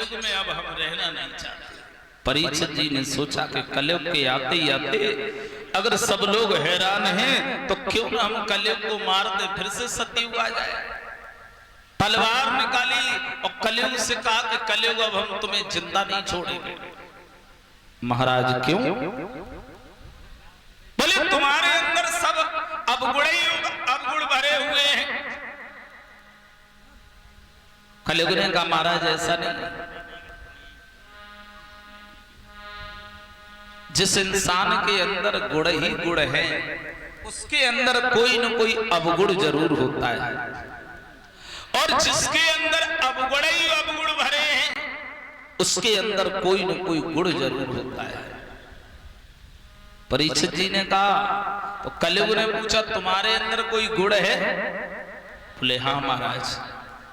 कलयुग में अब हम रहना नहीं चाहते। परीक्षित जी ने सोचा कि कलयुग के आते ही आते अगर सब लोग हैरान हैं तो क्यों ना हम कलयुग को मार दे, फिर से सतयुग आ जाए। तलवार निकाली और कलयुग से कहा कि कलयुग अब हम तुम्हें जिंदा नहीं छोड़ेंगे। महाराज क्यों? बोले तुम्हारे अंदर सब अवगुण भरे हुए हैं। कलयुग ने कहा महाराज ऐसा नहीं, जिस इंसान के अंदर गुण ही गुण है उसके अंदर कोई न कोई अवगुण जरूर होता है, और जिसके अंदर अवगुण ही अवगुण भरे हैं उसके अंदर कोई न कोई गुण जरूर होता है। परीक्षित जी ने कहा, तो कलयुग ने पूछा तुम्हारे अंदर कोई गुण है? बोले हाँ महाराज,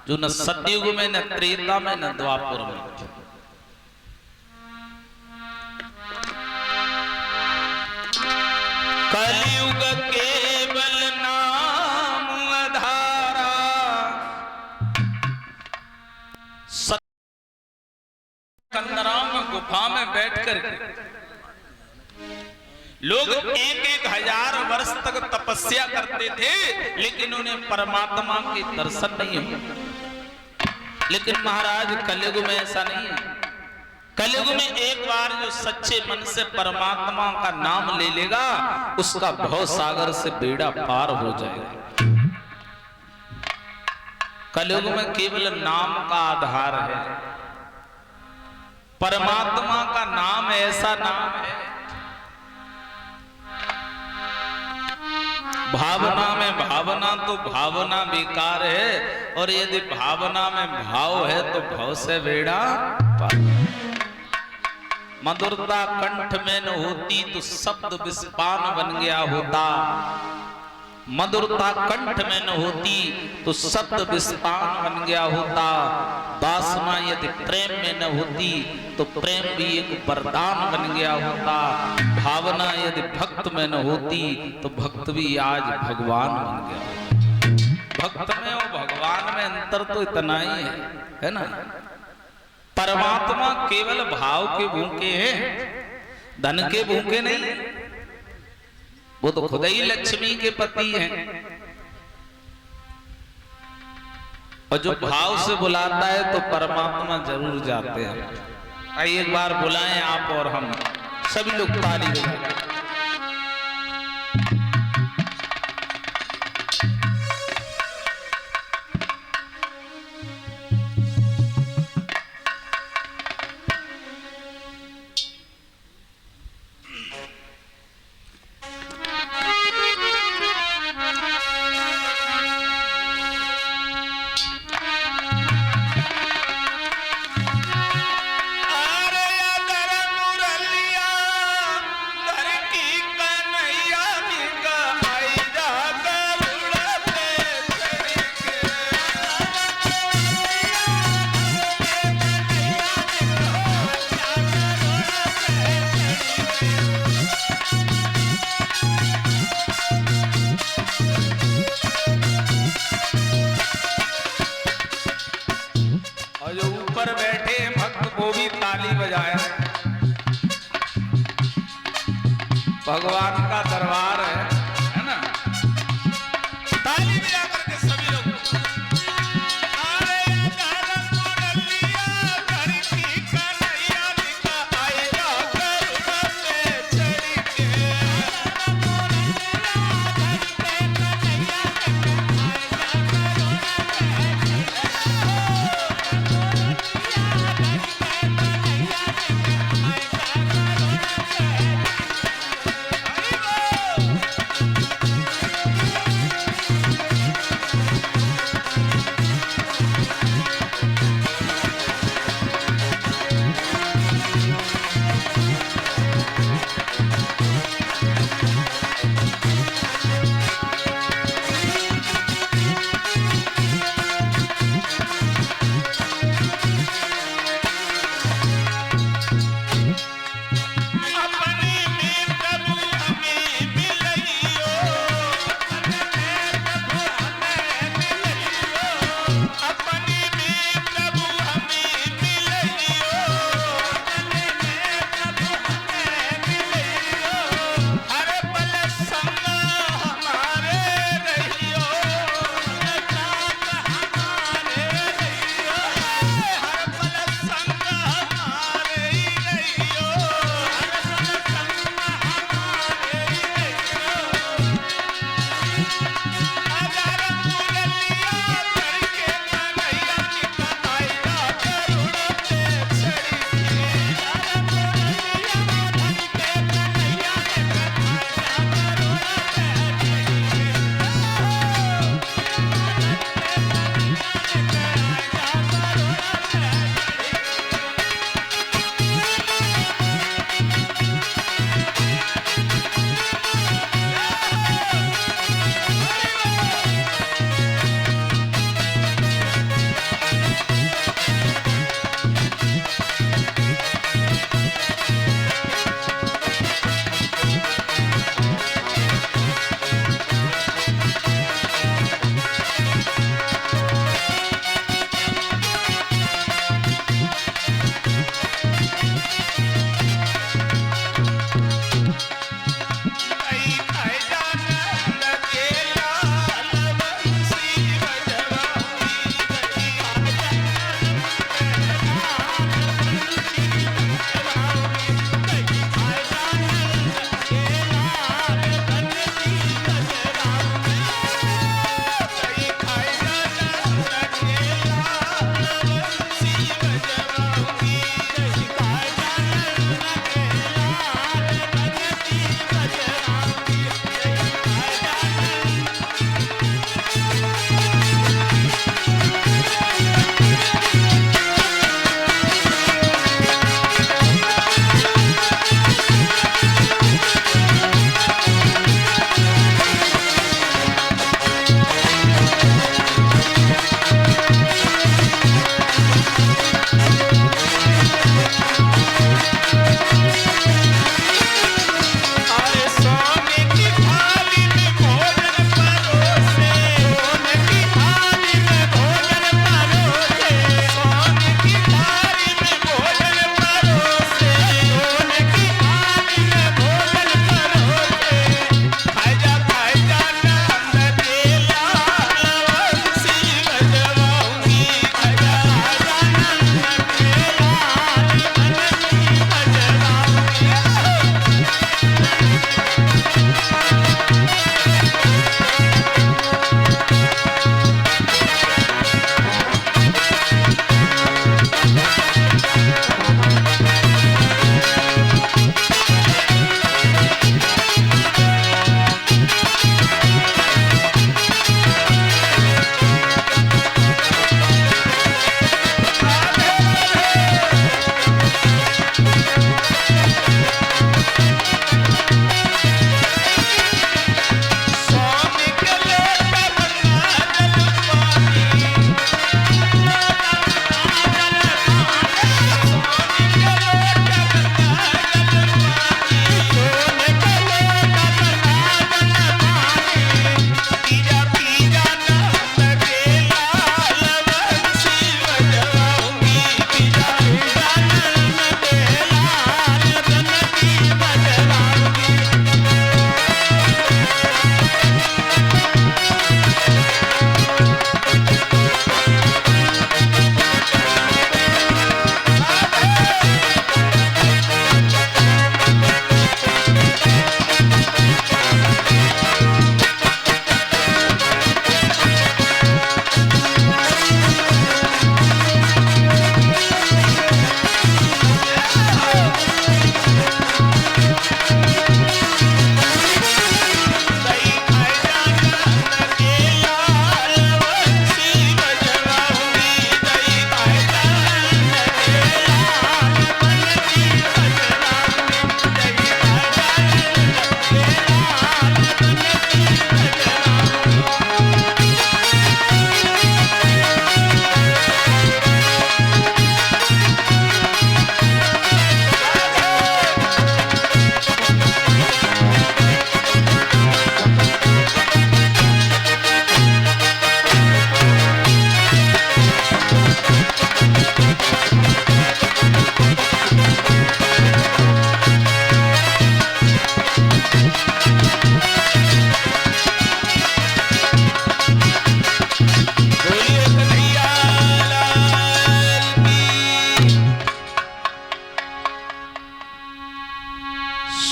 जो न सतयुग में न त्रेता में न द्वापर में। कलयुग केवल नाम आधारा, कंदराम गुफा में बैठकर लोग 1,000 वर्ष तक तपस्या करते थे, लेकिन उन्हें परमात्मा के दर्शन नहीं हुए। लेकिन महाराज कलयुग में ऐसा नहीं है। कलयुग में एक बार जो सच्चे मन से परमात्मा का नाम ले लेगा उसका भव सागर से बेड़ा पार हो जाएगा। कलयुग में केवल नाम का आधार है। परमात्मा का नाम ऐसा नाम है, भावना में भावना तो भावना बेकार है, और यदि भावना में भाव है तो भाव से बेड़ा पार। मधुरता कंठ में न होती तो शब्द विस्पान बन गया होता। मधुरता कंठ में न होती तो शब्द विस्पान बन गया होता। वासना यदि प्रेम में न होती तो प्रेम भी एक वरदान बन गया होता। भावना यदि भक्त में न होती तो भक्त भी आज भगवान बन गया। भक्त में और भगवान में अंतर तो इतना ही है ना। परमात्मा केवल भाव के भूखे हैं, धन के भूखे नहीं। वो तो खुद ही लक्ष्मी के पति हैं, और जो भाव से बुलाता है तो परमात्मा जरूर जाते हैं। आइए एक बार बुलाएं आप और हम सभी लोग ताली बजाएं। भगवान का दरबार है ना। ताली बजा करके सभी लोग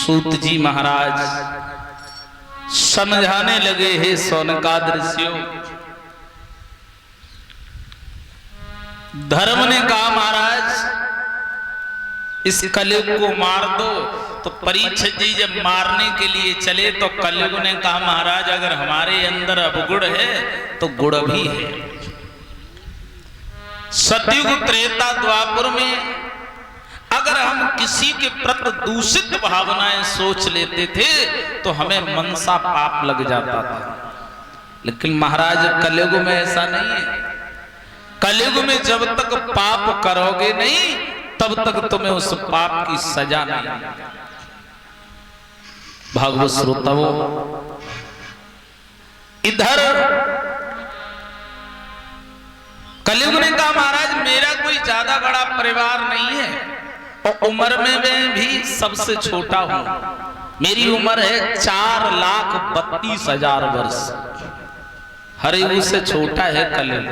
सूत जी महाराज समझाने लगे, हे सौनकाद ऋषियों, धर्म ने कहा महाराज इस कलयुग को मार दो। तो परीक्षित जी जब मारने के लिए चले तो कलयुग ने कहा महाराज अगर हमारे अंदर अवगुण है तो गुण भी है। सतयुग त्रेता द्वापर में अगर हम किसी के प्रति दूषित भावनाएं सोच लेते थे तो हमें मनसा पाप लग जाता था, लेकिन महाराज कलयुग में ऐसा नहीं है। कलयुग में जब तक पाप करोगे नहीं तब तक तुम्हें उस पाप की सजा नहीं। भागवत श्रोताओं, इधर कलयुग ने कहा महाराज मेरा कोई ज्यादा बड़ा परिवार नहीं है और उम्र में मैं भी सबसे छोटा हूं। मेरी उम्र है 4,32,000 वर्ष। हर युग से छोटा है कलयुग।